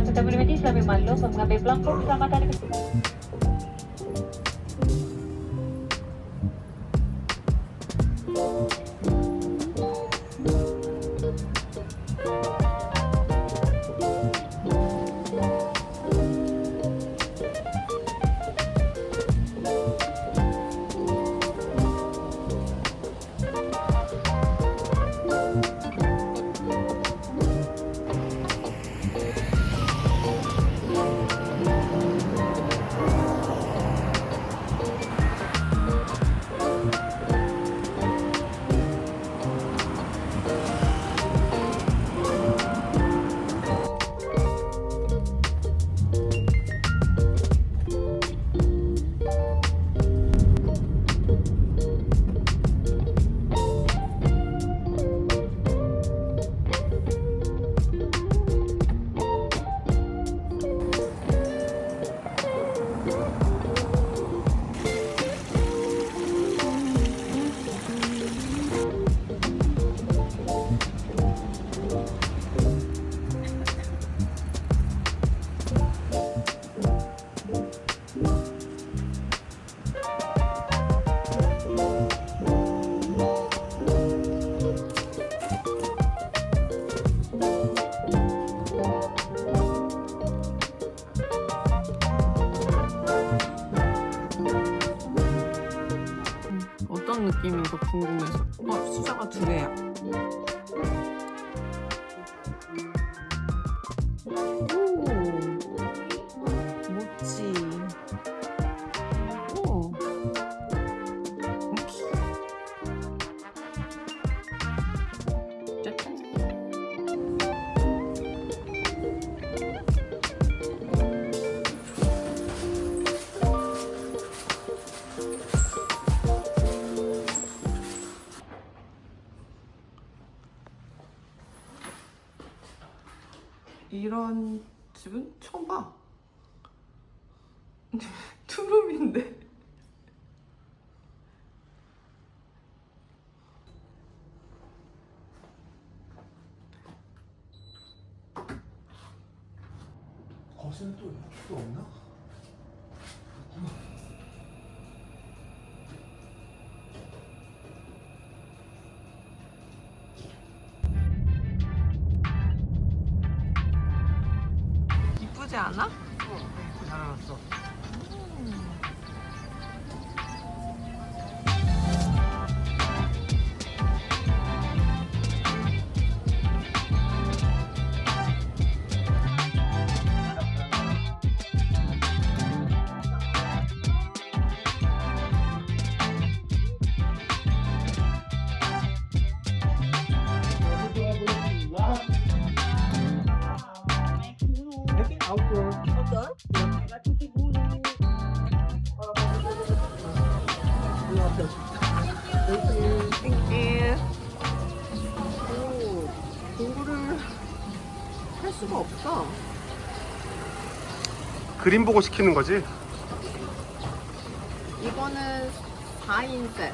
serta menikmati sambil malu mengambil pelangkau keselamatan. 어떤 느낌인가 궁금해서. 숫자가 2개야. 오, 멋지. 오, 오케이. 짜잔. 이런 집은 처음 봐. 투룸인데. 거실은 또 없나? 이쁘지 않아? 잘 알았어. 땡큐. 오, 공부를 할 수가 없어. 그림 보고 시키는 거지? 이거는 4인 셋.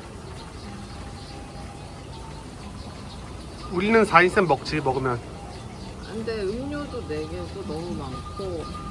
우리는 4인승 먹지, 먹으면. 근데 음료도 4개고 너무 많고.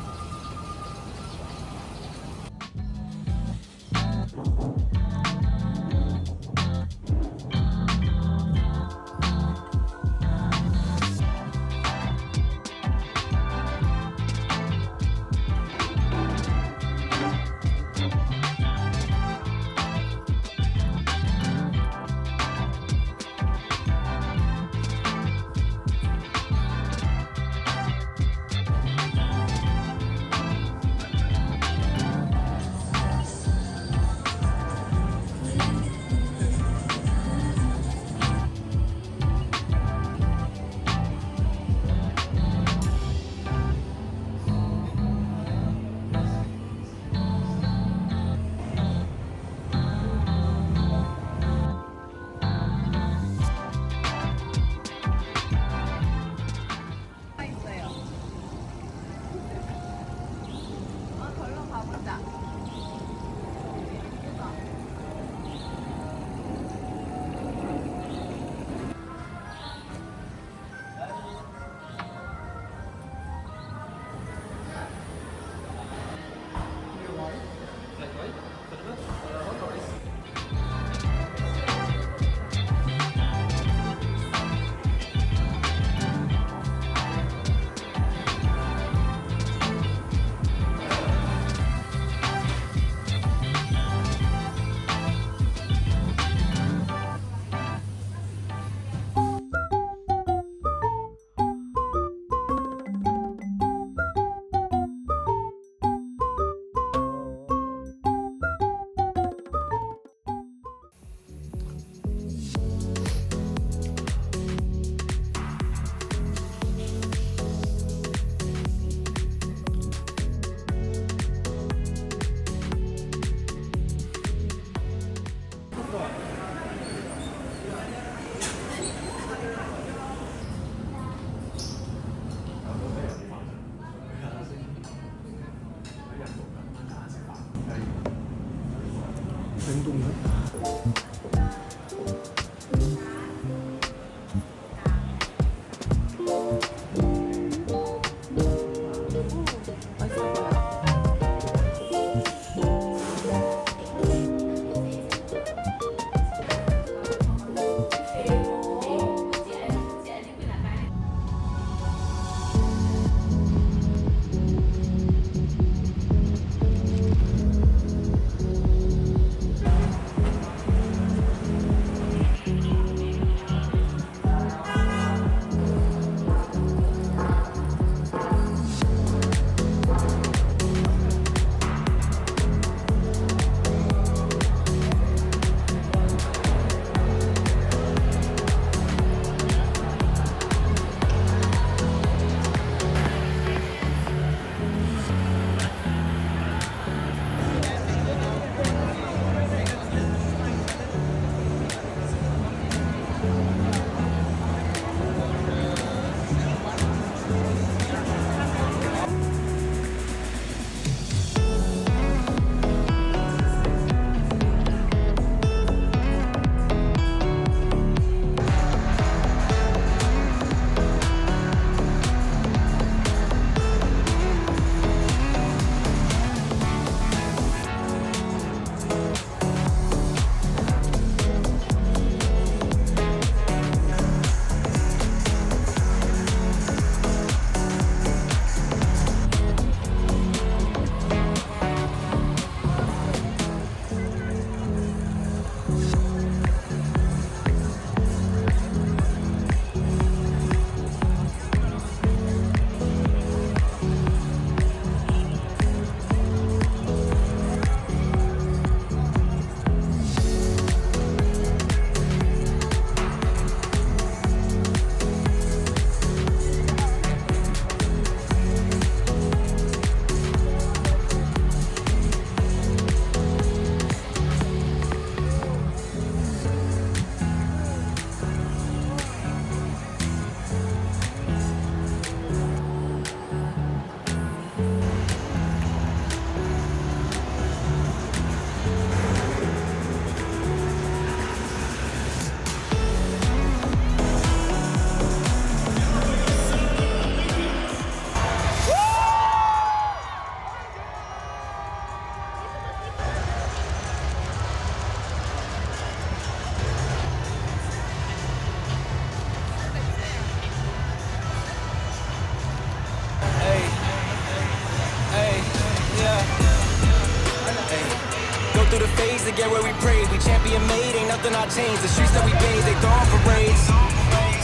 through the phase to get where we prayed. We champion made, ain't nothing I changed. The streets that we bathe, they throwing parades.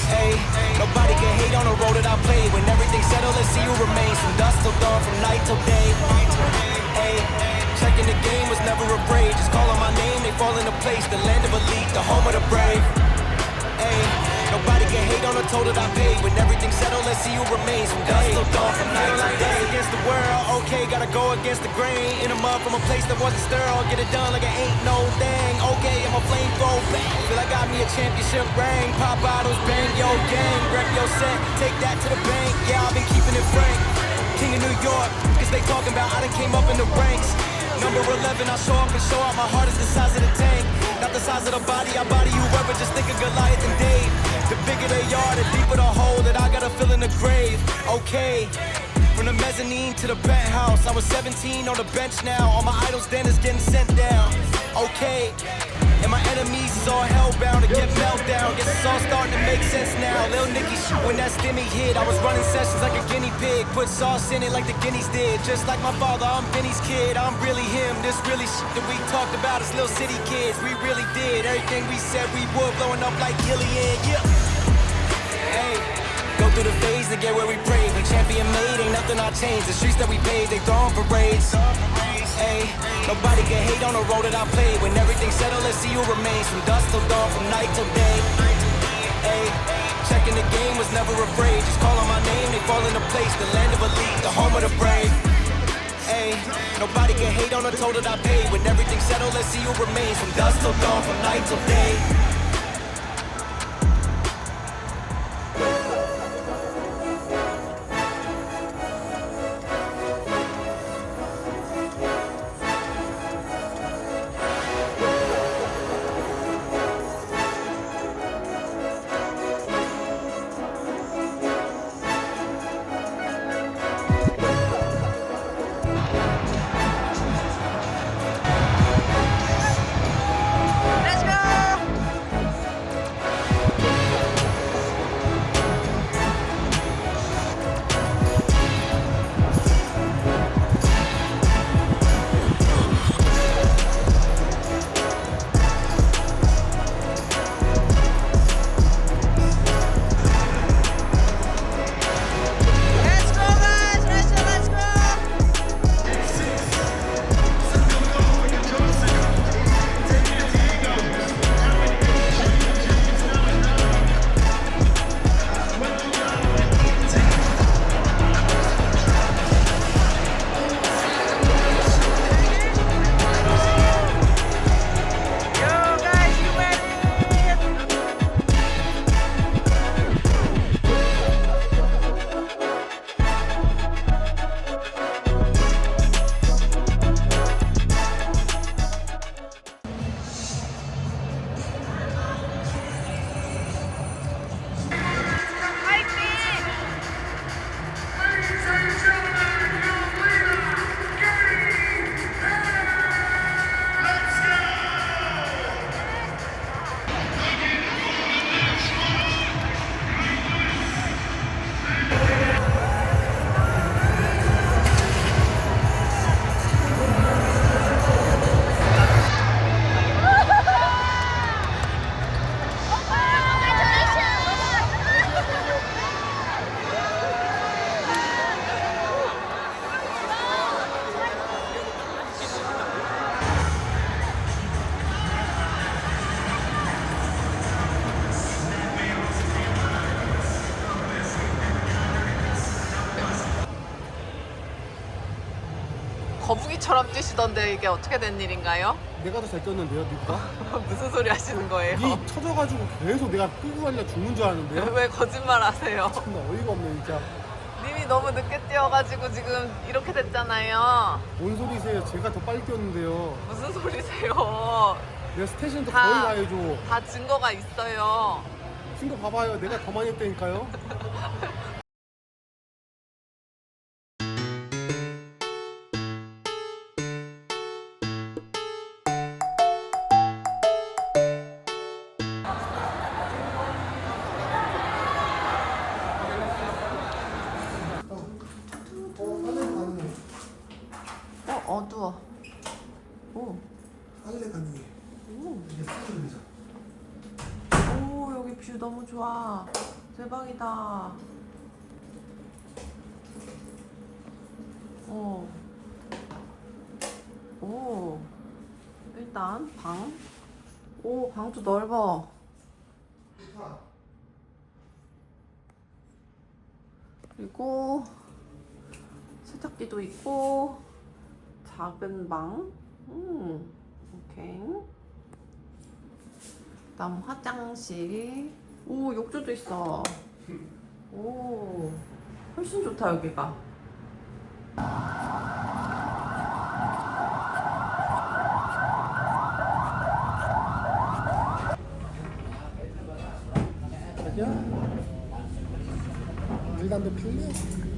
Hey, nobody can hate on the road that I played. When everything settled, let's see who remains. From dusk till dawn, from night till day. Hey, checking the game was never a braid. Just calling my name, they fall into place. The land of elite, the home of the brave. Hey, nobody can hate on the toll that I paid. When everything settled, let's see who remains. From dusk till dawn, from night till day. Against the world, okay, gotta go against the grain. In a mud from a place that wasn't sterile. Get it done like it ain't no thing. Okay, I'm a flamethrower bang. Feel I got me a championship ring. Pop bottles, bang yo gang. Rep yo set, take that to the bank. Yeah, I've been keeping it frank. King of New York, cause they talking about I done came up in the ranks. Number 11, I show up and show out. My heart is the size of the tank. Not the size of the body, I body you ever. Just think of Goliath and Dave. The bigger they are, the deeper the hole that I gotta fill in the grave. Okay, from the mezzanine to the penthouse. I was 17 on the bench now. All my idols then is getting sent down. Okay, and my enemies is all hellbound to get meltdown. Guess it's all starting to make sense now. Lil Nicky shit when that stimmy hit. I was running sessions like a guinea pig. Put sauce in it like the guineas did. Just like my father, I'm Vinny's kid. I'm really him. This really shit that we talked about as little city kids. We really did everything we said we would. Blowing up like Gillian, yeah. Hey, go through the phase to get where we prayed. We champion made, ain't nothing I changed. The streets that we paved, they throwing parades. Hey, nobody can hate on the road that I played. When everything settled, let's see who remains. From dusk till dawn, from night till day. Hey, checking the game was never afraid. Just calling my name, they fall into place. The land of elite, the home of the brave. Hey, nobody can hate on the toll that I paid. When everything settled, let's see who remains. From dusk till dawn, from night till day. 거북이처럼 뛰시던데 이게 어떻게 된 일인가요? 내가 더 잘 뛰었는데요, 니가? 무슨 소리 하시는 거예요? 니 쳐져가지고 계속 내가 끌고 가려 죽는 줄 아는데요? 왜 거짓말 하세요? 정말 어이가 없네 진짜. 님이 너무 늦게 뛰어가지고 지금 이렇게 됐잖아요. 뭔 소리세요? 제가 더 빨리 뛰었는데요. 무슨 소리세요? 내가 스테이션도 다- 거의 가야죠. 다 증거가 있어요. 친구 봐봐요. 내가 더 많이 했다니까요. 어두워. 오. 대박이다. 오. 일단 방. 오, 방도 넓어. 그리고 세탁기도 있고 작은 방. 오케이. 그다음 화장실. 오, 욕조도 있어. 오, 훨씬 좋다 여기가. 자기야? 물 담배 필래?